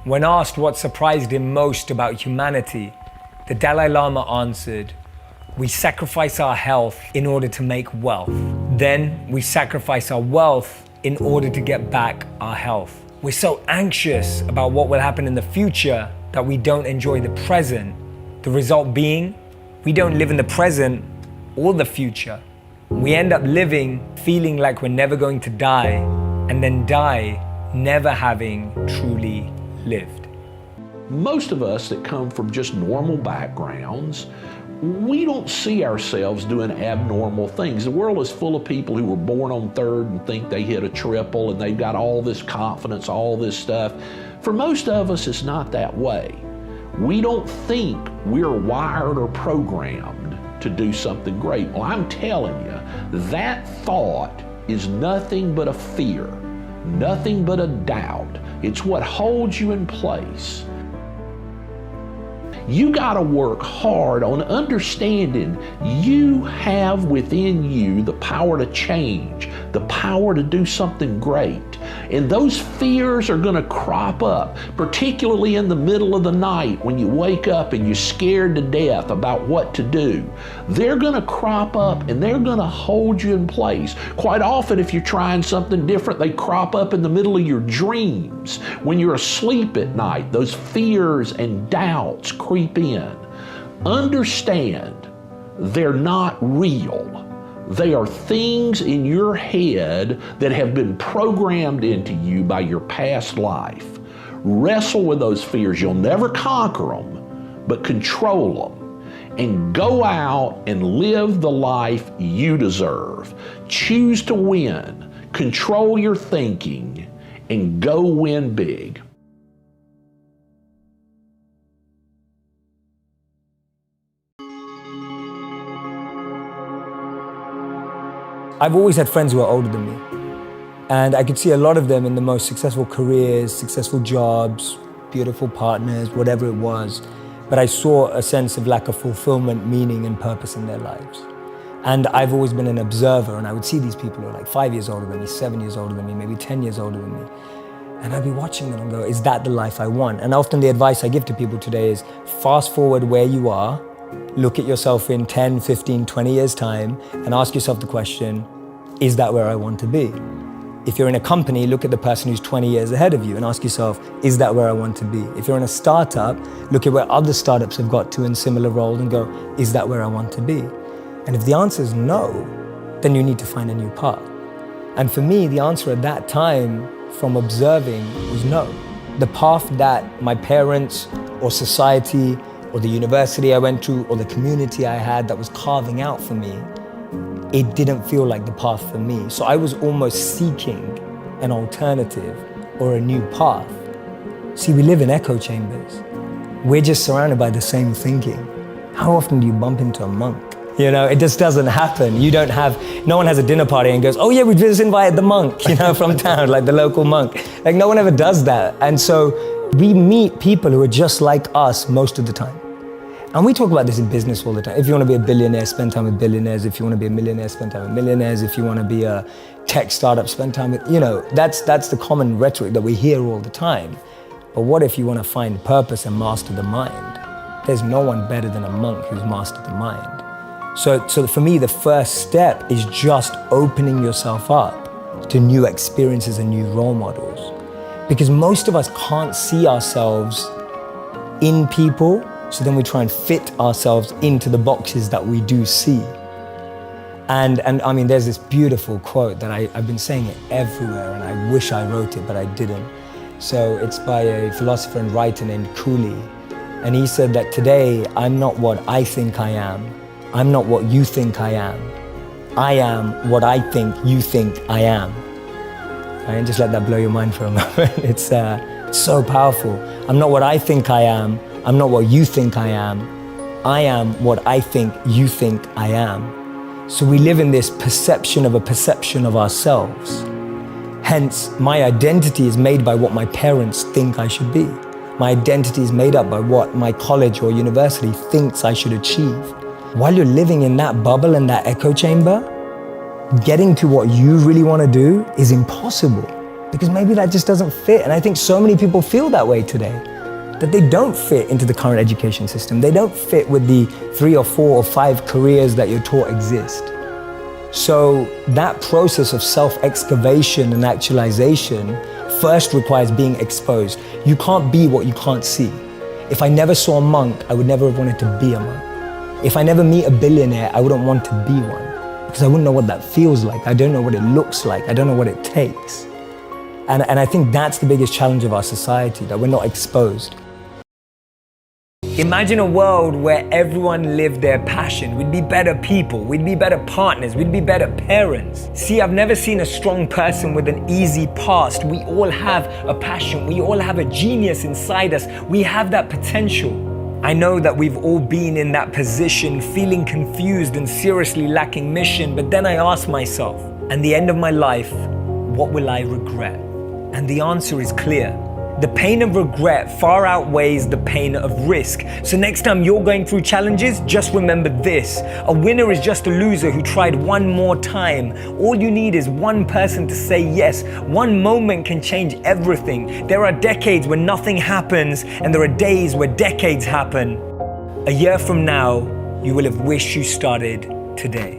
When asked what surprised him most about humanity, the Dalai Lama answered, "We sacrifice our health in order to make wealth. Then we sacrifice our wealth in order to get back our health." We're so anxious about what will happen in the future that we don't enjoy the present. The result being, we don't live in the present or the future. We end up living feeling like we're never going to die, and then die never having truly lived. Most of us that come from just normal backgrounds, we don't see ourselves doing abnormal things. The world is full of people who were born on third and think they hit a triple and they've got all this confidence, all this stuff. For most of us, it's not that way. We don't think we're wired or programmed to do something great. Well, I'm telling you, that thought is nothing but a fear, nothing but a doubt. It's what holds you in place. You got to work hard on understanding you have within you the power to change, the power to do something great. And those fears are going to crop up, particularly in the middle of the night when you wake up and you're scared to death about what to do. They're going to crop up and they're going to hold you in place. Quite often, if you're trying something different, they crop up in the middle of your dreams. When you're asleep at night, those fears and doubts creep in. Understand, they're not real. They are things in your head that have been programmed into you by your past life. Wrestle with those fears. You'll never conquer them, but control them. And go out and live the life you deserve. Choose to win. Control your thinking and go win big. I've always had friends who are older than me, and I could see a lot of them in the most successful careers, successful jobs, beautiful partners, whatever it was. But I saw a sense of lack of fulfillment, meaning, and purpose in their lives. And I've always been an observer, and I would see these people who are like 5 years older than me, 7 years older than me, maybe 10 years older than me. And I'd be watching them and go, is that the life I want? And often the advice I give to people today is fast forward where you are, look at yourself in 10, 15, 20 years' time, and ask yourself the question, is that where I want to be? If you're in a company, look at the person who's 20 years ahead of you and ask yourself, is that where I want to be? If you're in a startup, look at where other startups have got to in similar roles and go, is that where I want to be? And if the answer is no, then you need to find a new path. And for me, the answer at that time from observing was no. The path that my parents or society or the university I went to or the community I had that was carving out for me, it didn't feel like the path for me. So I was almost seeking an alternative or a new path. See, we live in echo chambers. We're just surrounded by the same thinking. How often do you bump into a monk? You know, it just doesn't happen. No one has a dinner party and goes, oh yeah, we just invited the monk, from town, like the local monk. Like no one ever does that. And so we meet people who are just like us most of the time. And we talk about this in business all the time. If you want to be a billionaire, spend time with billionaires. If you want to be a millionaire, spend time with millionaires. If you want to be a tech startup, spend time with, that's the common rhetoric that we hear all the time. But what if you want to find purpose and master the mind? There's no one better than a monk who's mastered the mind. So for me, the first step is just opening yourself up to new experiences and new role models. Because most of us can't see ourselves in people, so then we try and fit ourselves into the boxes that we do see. And I mean, there's this beautiful quote that I've been saying it everywhere, and I wish I wrote it, but I didn't. So it's by a philosopher and writer named Cooley. And he said that today, I'm not what I think I am. I'm not what you think I am. I am what I think you think I am. Right? And just let that blow your mind for a moment. It's so powerful. I'm not what I think I am. I'm not what you think I am. I am what I think you think I am. So we live in this perception of a perception of ourselves. Hence, my identity is made by what my parents think I should be. My identity is made up by what my college or university thinks I should achieve. While you're living in that bubble and that echo chamber, getting to what you really want to do is impossible. because maybe that just doesn't fit. And I think so many people feel that way today, that they don't fit into the current education system. They don't fit with the 3 or 4 or 5 careers that you're taught exist. So that process of self-excavation and actualization first requires being exposed. You can't be what you can't see. If I never saw a monk, I would never have wanted to be a monk. If I never meet a billionaire, I wouldn't want to be one, because I wouldn't know what that feels like. I don't know what it looks like. I don't know what it takes. And I think that's the biggest challenge of our society, that we're not exposed. Imagine a world where everyone lived their passion. We'd be better people, we'd be better partners, we'd be better parents. See, I've never seen a strong person with an easy past. We all have a passion, we all have a genius inside us. We have that potential. I know that we've all been in that position, feeling confused and seriously lacking mission, but then I ask myself, at the end of my life, what will I regret? And the answer is clear. The pain of regret far outweighs the pain of risk. So next time you're going through challenges, just remember this. A winner is just a loser who tried one more time. All you need is one person to say yes. One moment can change everything. There are decades where nothing happens, and there are days where decades happen. A year from now, you will have wished you started today.